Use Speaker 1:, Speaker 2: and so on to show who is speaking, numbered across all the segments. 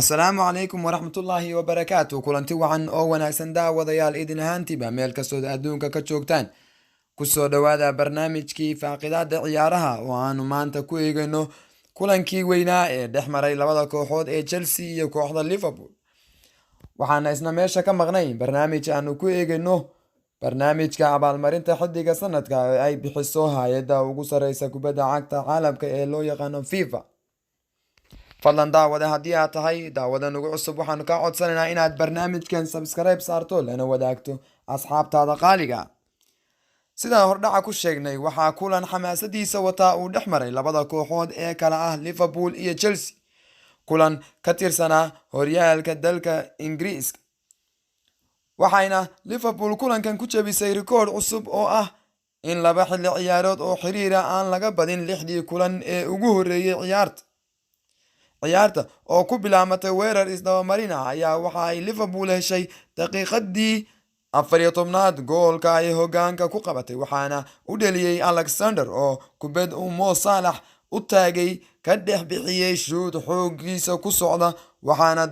Speaker 1: asalaamu calaykum waraxmatullaahi wabarakaatu. kulanti wacan oo wanaagsan daawadayaal idin ahaantiiba meel kastood adduunka ka joogtaan. kusoo dhowaada barnaamijkii faaqidaada ciyaaraha oo aanu maanta ku eegayno kulankii weynaa ee dhex maray labada kooxood ee Chelsea iyo kooxda Liverpool. waxaana isna meesha ka maqnay barnaamij aanu ku eegayno barnaamijka abaalmarinta xiddiga sanadka ee ay bixiso hay-adda ugu sareysa kubadda cagta caalamka ee loo yaqaano FIFA. fadlan daawade haddii aad tahay daawada nugu cusub waxaanu kaa codsanaynaa inaad barnaamijkan subscribe saarto lana wadaagto asxaabtaada qaaliga. sidaan hordhaca ku sheegnay waxaa kulan xamaasadiisa wataa uu dhex maray labada kooxood ee kala ah Liverpool iyo Chelsea, kulan ka tirsanaa horyaalka dalka Ingiriiska. waxayna Liverpool kulankan ku jabisay rikoodh cusub oo ah in laba xilli ciyaarood oo xiriira aan laga badin 6dii kulan ee ugu horeeyay ciyaarta oo ku bilaamatay weerar isdabamarin ah ayaa waxa ay Liverpool heshay daqiiqadii 14aad goolka ay hogaanka ku qabatay, waxaana u dhaliyay Alexander oo kubad Mo Salah u taagay ka dhex bixiyay shoot xoogiisa ku socda, waxaana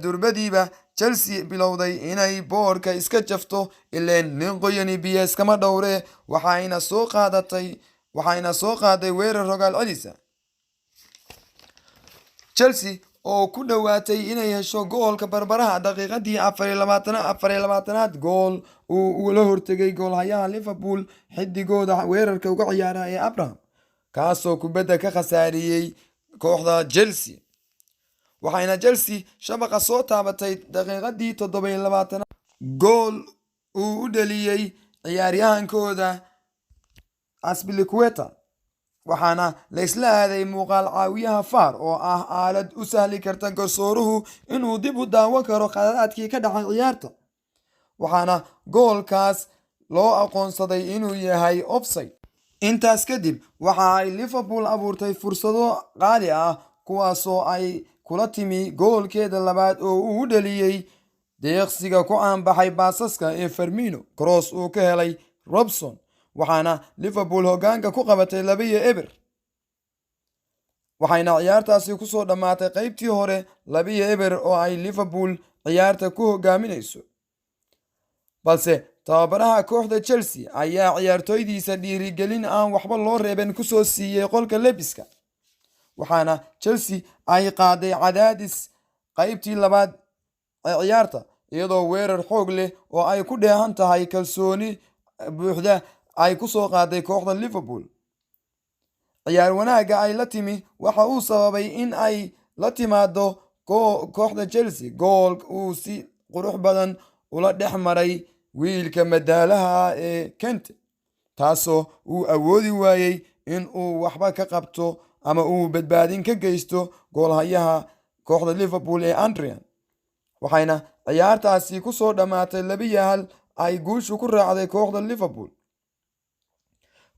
Speaker 1: durbadiiba Chelsea bilowday inay boorka iska jafto ileen nin qoyani biyo kama dhowre, waxayna soo qaaday weerar rogaal celisa. Chelsea oo ku dhawaatay inay hesho goolka barbaraha daqiiqadii 24aad gool uu la hortegay goolhayaha Liverpool xidigooda weerarka uga ciyaara ee Abraham, kaasoo kubadda ka khasaariyay kooxda Chelsea. waxayna Chelsea shabaqa soo taabatay daqiiqadii 27aad gool uu u dhaliyay ciyaaryahankooda Azpilicueta, waxaana la isla aaday muuqaal caawiyaha VAR oo ah aalad u sahli karta garsooruhu inuu dib u daawan karo khaladaadkii ka dhacay ciyaarta, waxaana goolkaas loo aqoonsaday inuu yahay offside. intaas kadib waxa ay Liverpool abuurtay fursado qaali ah kuwaasoo ay kula timi goolkeeda labaad oo uu u dhaliyay deeqsiga ku aanbaxay baasaska ee Firmino cross uu ka helay Robson, waxaana Liverpool hogaanka ku qabatay 2-0. waxayna ciyaartaasi kusoo dhammaatay qaybtii hore 2-0 oo ay Liverpool ciyaarta ku hogaaminayso, balse tababaraha kooxda Chelsea ayaa ciyaartoydiisa dhiirigelin aan waxba loo reeben kusoo siiyey qolka lebiska, waxaana Chelsea ay qaaday cadaadis qaybtii labaad ee ciyaarta iyadoo weerar xoog leh oo ay ku dheehan tahay kalsooni buuxda ay ku soo qaaday kooxda Liverpool. ciyaar wanaagga ay la timi waxa uu sababay in ay la timaado kooxda Chelsea gool uu si qurux badan ula dhex maray wiilka madaalaha ee Kante, taasoo uu awoodi waayay in uu waxba ka qabto ama uu badbaadin ka geysto goolhayaha kooxda Liverpool ee Adrian. waxayna ciyaartaasi ku soo dhammaatay 2-1 ay guushu ku raacday kooxda Liverpool.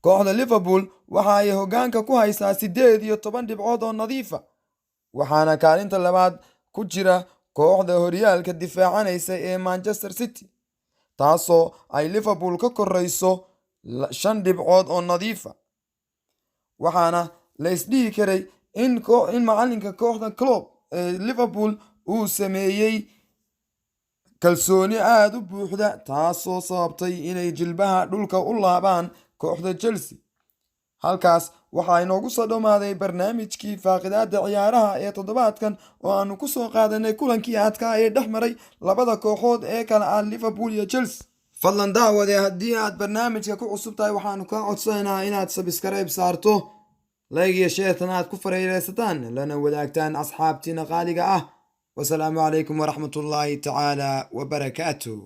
Speaker 1: kooxda Liverpool waxa ay hogaanka ku haysaa 18 dhibcood oo nadiifa, waxaana kaalinta labaad ku jira kooxda horyaalka difaacanaysa ee Manchester City, taasoo ay Liverpool ka korayso 5 dhibcood oo nadiifa. waxaana la isdhihi karay in macalinka kooxda Klopp ee Liverpool uu sameeyey kalsooni aad u buuxda, taasoo sababtay inay jilbaha dhulka u laabaan kooxda Chelsea. halkaas waxaa inoogu soo dhamaaday barnaamijkii faaqidaada ciyaaraha ee toddobaadkan oo aanu ku soo qaadanay kulankii adkaa ee dhex maray labada kooxood ee kala ah Liverpool iyo Chelsea. fadlan daawade haddii aad barnaamijka ku cusub tahay waxaanu kaa codsanaynaa inaad subscribe saarto, like iyo share aad ku fariiraysataan lana wadaagtaan asxaabtiina qaaliga ah. wasalaamu calaykum waraxmatullaahi tacaala wabarakaatuh.